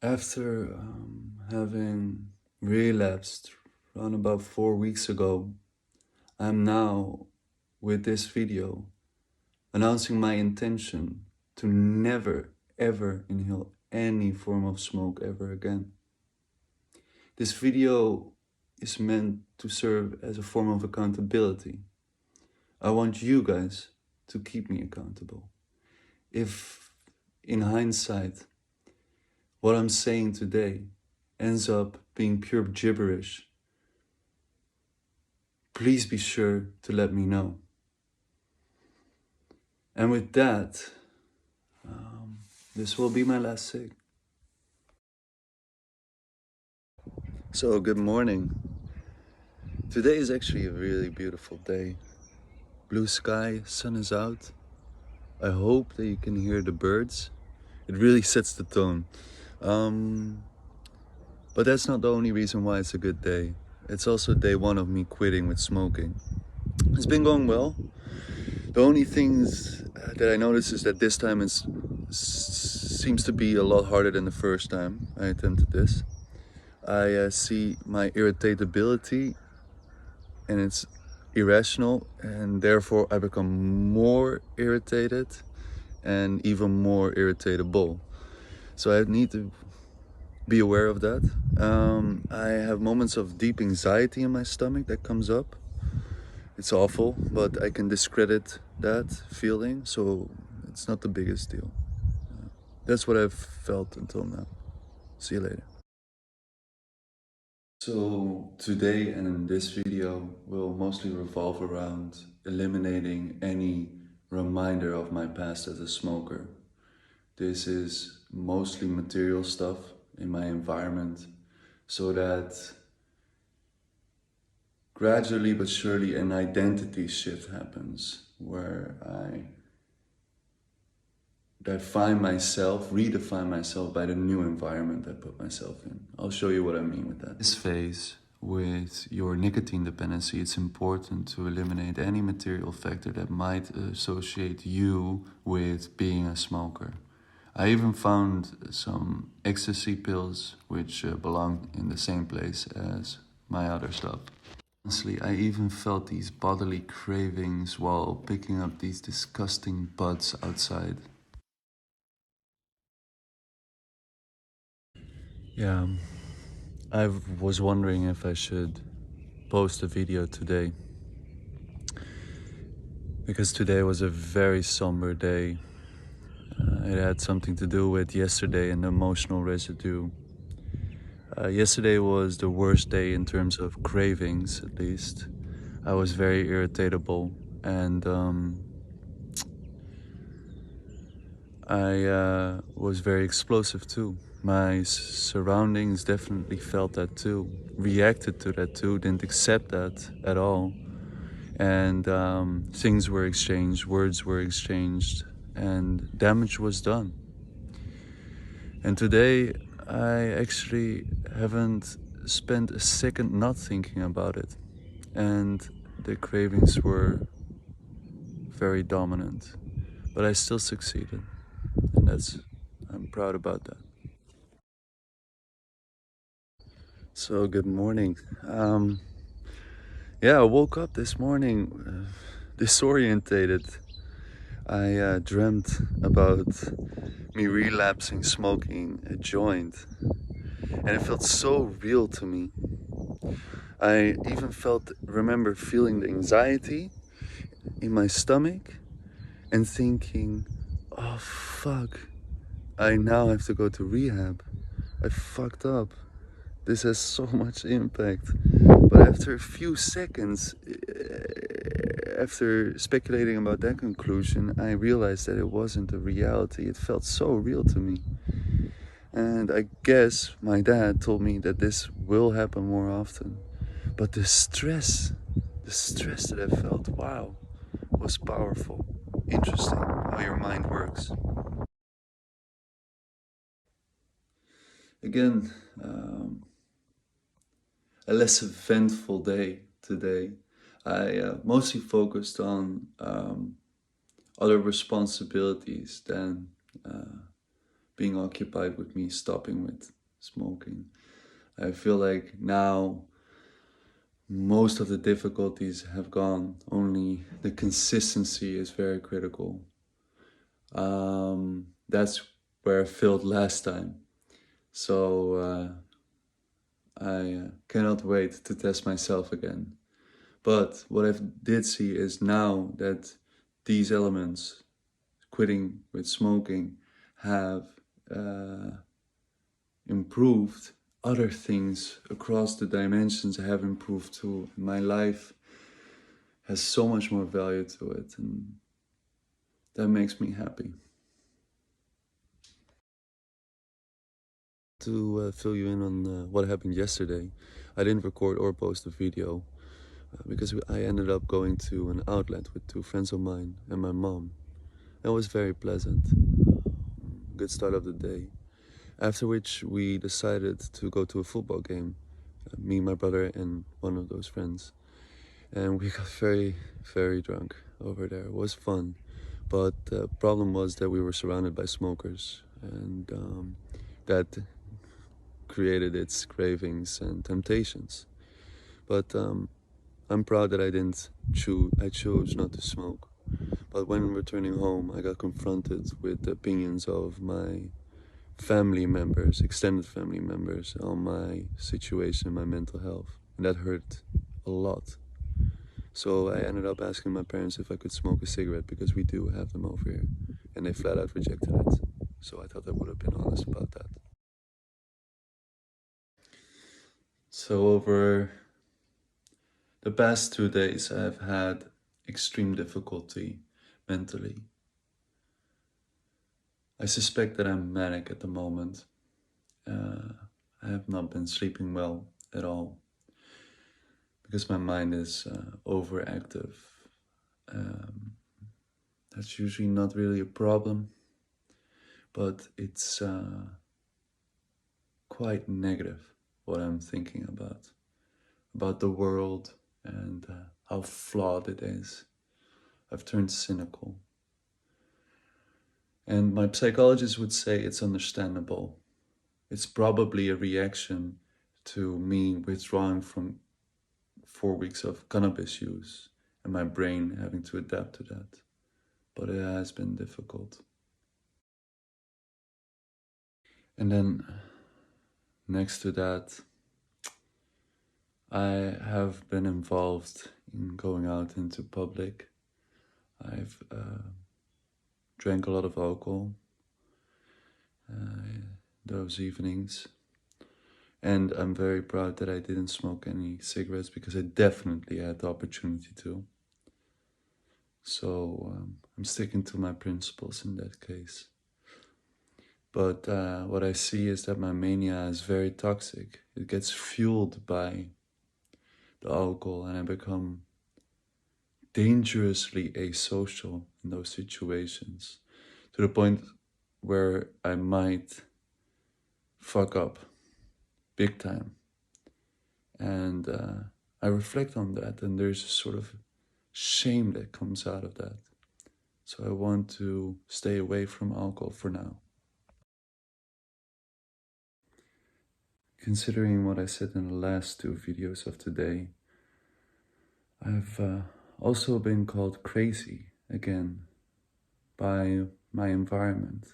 After having relapsed around about 4 weeks ago, I'm now, with this video, announcing my intention to never ever inhale any form of smoke ever again. This video is meant to serve as a form of accountability. I want you guys to keep me accountable. If, in hindsight, what I'm saying today ends up being pure gibberish, please be sure to let me know. And with that, this will be my last cig. So, good morning. Today is actually a really beautiful day. Blue sky, sun is out. I hope that you can hear the birds. It really sets the tone. But that's not the only reason why it's a good day. It's also day one of me quitting with smoking. It's been going well. The only things that I notice is that this time seems to be a lot harder than the first time I attempted this. I see my irritability, and it's irrational, and therefore I become more irritated and even more irritatable. So I need to be aware of that. I have moments of deep anxiety in my stomach that comes up. It's awful, but I can discredit that feeling, so it's not the biggest deal. That's what I've felt until now. See you later. So today and in this video will mostly revolve around eliminating any reminder of my past as a smoker. This is mostly material stuff in my environment, so that gradually but surely an identity shift happens where I redefine myself by the new environment I put myself in. I'll show you what I mean with that. This phase with your nicotine dependency, it's important to eliminate any material factor that might associate you with being a smoker. I even found some ecstasy pills which belong in the same place as my other stuff. Honestly, I even felt these bodily cravings while picking up these disgusting buds outside. Yeah, I was wondering if I should post a video today, because today was a very somber day. It had something to do with yesterday and the emotional residue. Yesterday was the worst day in terms of cravings, at least. I was very irritable, and I was very explosive too. My surroundings definitely felt that too, reacted to that too, didn't accept that at all. And things were exchanged, words were exchanged, and damage was done. And today I actually haven't spent a second not thinking about it. And the cravings were very dominant, but I still succeeded, and I'm proud about that. So good morning. Yeah, I woke up this morning disorientated. I dreamt about me relapsing smoking a joint, and it felt so real to me. I even remember feeling the anxiety in my stomach and thinking, oh fuck, I now have to go to rehab. I fucked up. This has so much impact. But after a few seconds, after speculating about that conclusion, I realized that it wasn't a reality. It felt so real to me. And I guess my dad told me that this will happen more often. But the stress that I felt, wow, was powerful. Interesting how your mind works. Again, a less eventful day today. I mostly focused on other responsibilities than being occupied with me stopping with smoking. I feel like now most of the difficulties have gone, only the consistency is very critical. That's where I failed last time. So I cannot wait to test myself again. But what I did see is now that these elements, quitting with smoking, have improved, other things across the dimensions have improved too. My life has so much more value to it, and that makes me happy. To fill you in on what happened yesterday, I didn't record or post a video because I ended up going to an outlet with two friends of mine and my mom. It was very pleasant. Good start of the day. After which we decided to go to a football game, me, my brother, and one of those friends. And we got very, very drunk over there. It was fun, but the problem was that we were surrounded by smokers, and that created its cravings and temptations. But I'm proud that I didn't choose. I chose not to smoke. But when returning home, I got confronted with the opinions of my family members, extended family members, on my situation, my mental health, and that hurt a lot. So I ended up asking my parents if I could smoke a cigarette, because we do have them over here, and they flat out rejected it. So I thought I would have been honest about that. So over the past 2 days, I've had extreme difficulty mentally. I suspect that I'm manic at the moment. I have not been sleeping well at all because my mind is overactive. That's usually not really a problem, but it's quite negative what I'm thinking about the world and how flawed it is. I've turned cynical. And my psychologist would say it's understandable. It's probably a reaction to me withdrawing from 4 weeks of cannabis use and my brain having to adapt to that. But it has been difficult. And then next to that, I have been involved in going out into public. I've drank a lot of alcohol those evenings. And I'm very proud that I didn't smoke any cigarettes, because I definitely had the opportunity to. So I'm sticking to my principles in that case. But what I see is that my mania is very toxic. It gets fueled by the alcohol, and I become dangerously asocial in those situations, to the point where I might fuck up big time. And I reflect on that, and there's a sort of shame that comes out of that. So I want to stay away from alcohol for now. Considering what I said in the last 2 videos of today, I've also been called crazy again by my environment.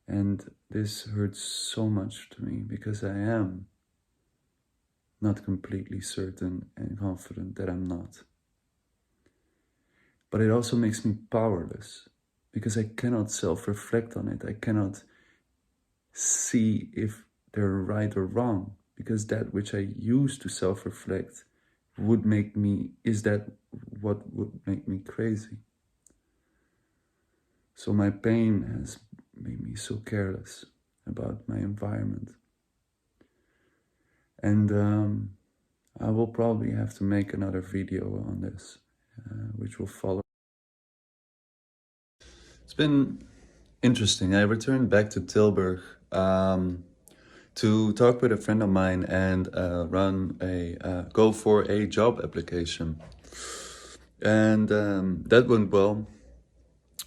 And this hurts so much to me, because I am not completely certain and confident that I'm not. But it also makes me powerless, because I cannot self-reflect on it. I cannot see if they're right or wrong, because that which I use to self-reflect would make me, is that what would make me crazy? So my pain has made me so careless about my environment. And I will probably have to make another video on this, which will follow. It's been interesting. I returned back to Tilburg to talk with a friend of mine and go for a job application. And that went well.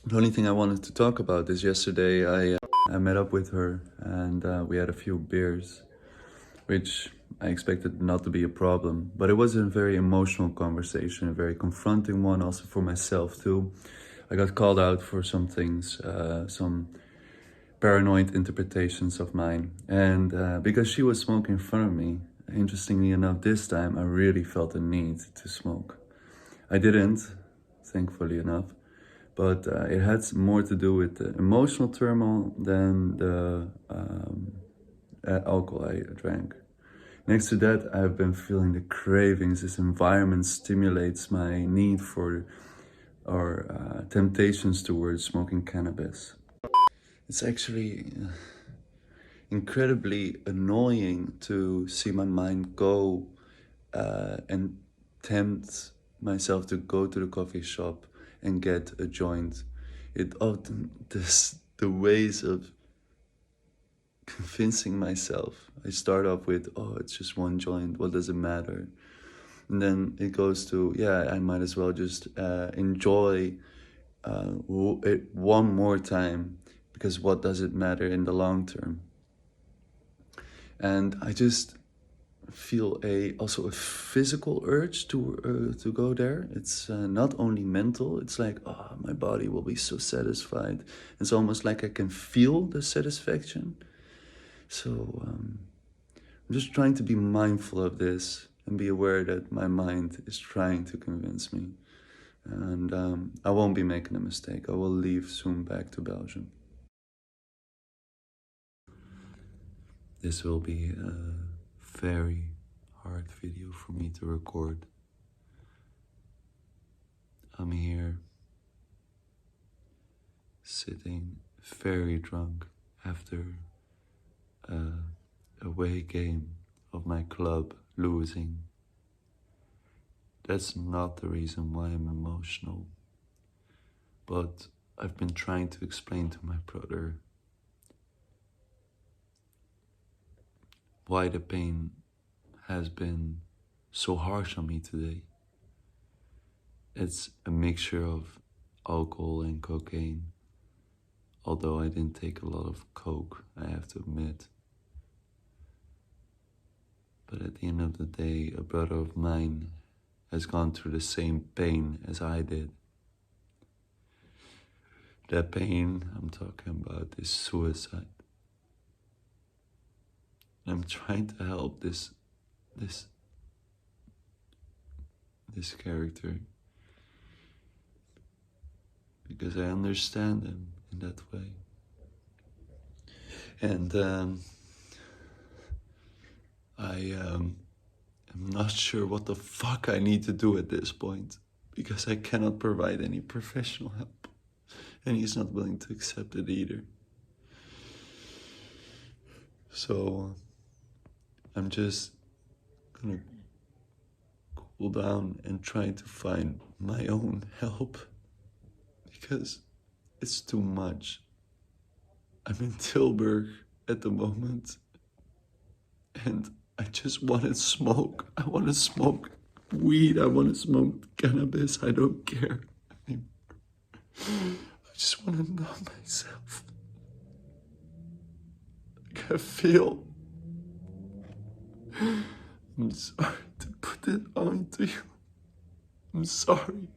The only thing I wanted to talk about is yesterday I I met up with her and we had a few beers, which I expected not to be a problem, but it was a very emotional conversation, a very confronting one also for myself too. I got called out for some things, some paranoid interpretations of mine, and because she was smoking in front of me, interestingly enough, this time I really felt the need to smoke. I didn't, thankfully enough, but it had more to do with the emotional turmoil than the alcohol I drank. Next to that, I've been feeling the cravings. This environment stimulates my need for or temptations towards smoking cannabis. It's actually incredibly annoying to see my mind go and tempt myself to go to the coffee shop and get a joint. It often the ways of convincing myself. I start off with, oh, it's just one joint, what does it matter? And then it goes to, yeah, I might as well just enjoy it one more time, because what does it matter in the long term? And I just feel also a physical urge to go there. It's not only mental. It's like, oh, my body will be so satisfied. It's almost like I can feel the satisfaction. So I'm just trying to be mindful of this and be aware that my mind is trying to convince me. And I won't be making a mistake. I will leave soon back to Belgium. This will be a very hard video for me to record. I'm here sitting very drunk after a away game of my club losing. That's not the reason why I'm emotional, but I've been trying to explain to my brother why the pain has been so harsh on me today. It's a mixture of alcohol and cocaine, although I didn't take a lot of coke, I have to admit. But at the end of the day, a brother of mine has gone through the same pain as I did. That pain I'm talking about is suicide. I'm trying to help this character because I understand him in that way. And I'm not sure what the fuck I need to do at this point, because I cannot provide any professional help, and he's not willing to accept it either. So I'm just gonna cool down and try to find my own help, because it's too much. I'm in Tilburg at the moment, and I just want to smoke. I want to smoke weed. I want to smoke cannabis. I don't care anymore. I just want to numb myself. I feel. I'm sorry to put it on to you. I'm sorry.